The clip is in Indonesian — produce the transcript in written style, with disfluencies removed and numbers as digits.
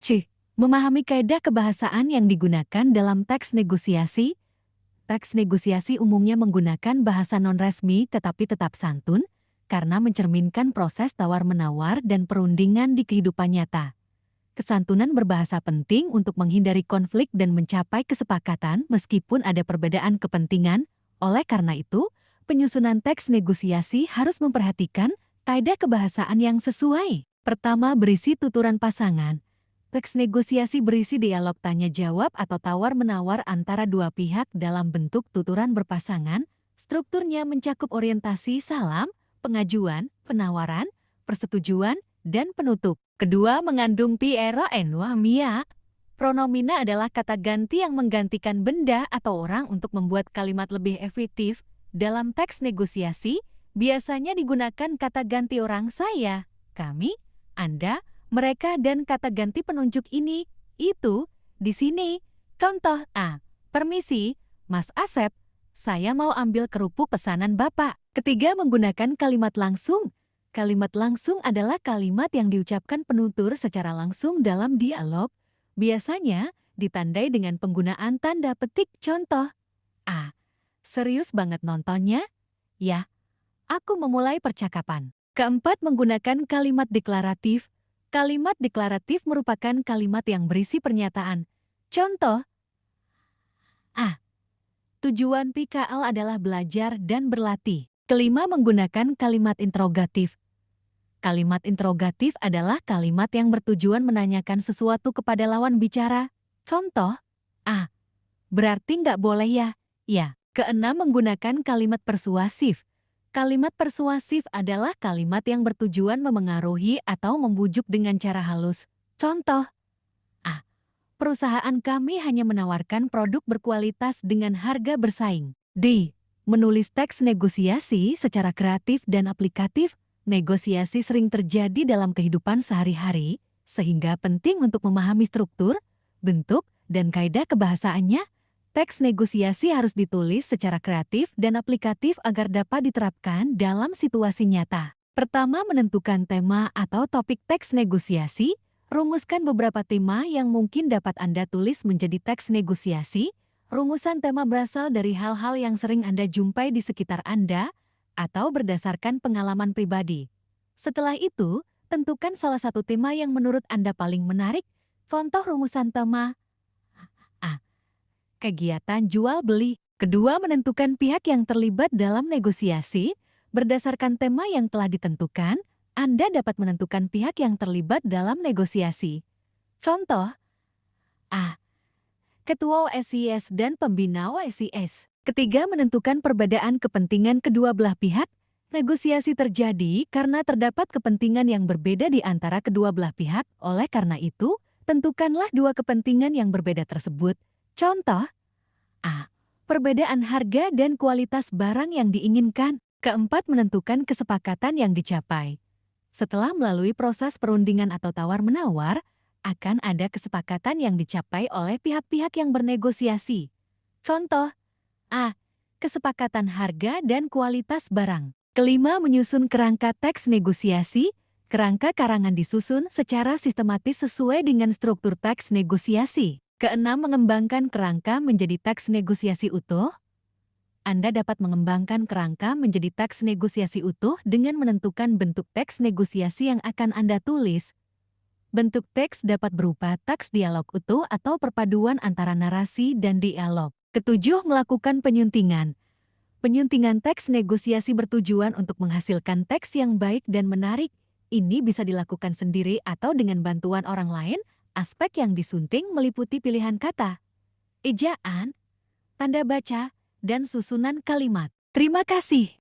C. Memahami kaidah kebahasaan yang digunakan dalam teks negosiasi. Teks negosiasi umumnya menggunakan bahasa non-resmi tetapi tetap santun, karena mencerminkan proses tawar-menawar dan perundingan di kehidupan nyata. Kesantunan berbahasa penting untuk menghindari konflik dan mencapai kesepakatan meskipun ada perbedaan kepentingan. Oleh karena itu, penyusunan teks negosiasi harus memperhatikan kaidah kebahasaan yang sesuai. Pertama, berisi tuturan pasangan. Teks negosiasi berisi dialog tanya-jawab atau tawar-menawar antara dua pihak dalam bentuk tuturan berpasangan. Strukturnya mencakup orientasi salam, pengajuan, penawaran, persetujuan, dan penutup. Kedua, mengandung Piero Enwa Mia. Pronomina adalah kata ganti yang menggantikan benda atau orang untuk membuat kalimat lebih efektif. Dalam teks negosiasi, biasanya digunakan kata ganti orang saya, kami, Anda, mereka, dan kata ganti penunjuk ini, itu, di sini. Contoh A. Permisi, Mas Asep, saya mau ambil kerupuk pesanan Bapak. Ketiga, menggunakan kalimat langsung. Kalimat langsung adalah kalimat yang diucapkan penutur secara langsung dalam dialog. Biasanya ditandai dengan penggunaan tanda petik. Contoh A. Serius banget nontonnya? Ya, aku memulai percakapan. Keempat, menggunakan kalimat deklaratif. Kalimat deklaratif merupakan kalimat yang berisi pernyataan. Contoh A. Tujuan PKL adalah belajar dan berlatih. Kelima, menggunakan kalimat interrogatif. Kalimat interrogatif adalah kalimat yang bertujuan menanyakan sesuatu kepada lawan bicara. Contoh A. Berarti nggak boleh ya? Ya. Keenam, menggunakan kalimat persuasif. Kalimat persuasif adalah kalimat yang bertujuan memengaruhi atau membujuk dengan cara halus. Contoh A. Perusahaan kami hanya menawarkan produk berkualitas dengan harga bersaing. D. Menulis teks negosiasi secara kreatif dan aplikatif. Negosiasi sering terjadi dalam kehidupan sehari-hari, sehingga penting untuk memahami struktur, bentuk, dan kaidah kebahasaannya. Teks negosiasi harus ditulis secara kreatif dan aplikatif agar dapat diterapkan dalam situasi nyata. Pertama, menentukan tema atau topik teks negosiasi. Rumuskan beberapa tema yang mungkin dapat Anda tulis menjadi teks negosiasi. Rumusan tema berasal dari hal-hal yang sering Anda jumpai di sekitar Anda atau berdasarkan pengalaman pribadi. Setelah itu, tentukan salah satu tema yang menurut Anda paling menarik. Contoh rumusan tema A. Kegiatan jual-beli. Kedua, menentukan pihak yang terlibat dalam negosiasi. Berdasarkan tema yang telah ditentukan, Anda dapat menentukan pihak yang terlibat dalam negosiasi. Contoh A. Ketua OSIS dan pembina OSIS. Ketiga, menentukan perbedaan kepentingan kedua belah pihak. Negosiasi terjadi karena terdapat kepentingan yang berbeda di antara kedua belah pihak. Oleh karena itu, tentukanlah dua kepentingan yang berbeda tersebut. Contoh A. Perbedaan harga dan kualitas barang yang diinginkan. Keempat, menentukan kesepakatan yang dicapai. Setelah melalui proses perundingan atau tawar-menawar, akan ada kesepakatan yang dicapai oleh pihak-pihak yang bernegosiasi. Contoh A. Kesepakatan harga dan kualitas barang. Kelima, menyusun kerangka teks negosiasi. Kerangka karangan disusun secara sistematis sesuai dengan struktur teks negosiasi. Keenam, mengembangkan kerangka menjadi teks negosiasi utuh. Anda dapat mengembangkan kerangka menjadi teks negosiasi utuh dengan menentukan bentuk teks negosiasi yang akan Anda tulis. Bentuk teks dapat berupa teks dialog utuh atau perpaduan antara narasi dan dialog. Ketujuh, melakukan penyuntingan. Penyuntingan teks negosiasi bertujuan untuk menghasilkan teks yang baik dan menarik. Ini bisa dilakukan sendiri atau dengan bantuan orang lain. Aspek yang disunting meliputi pilihan kata, ejaan, tanda baca, dan susunan kalimat. Terima kasih.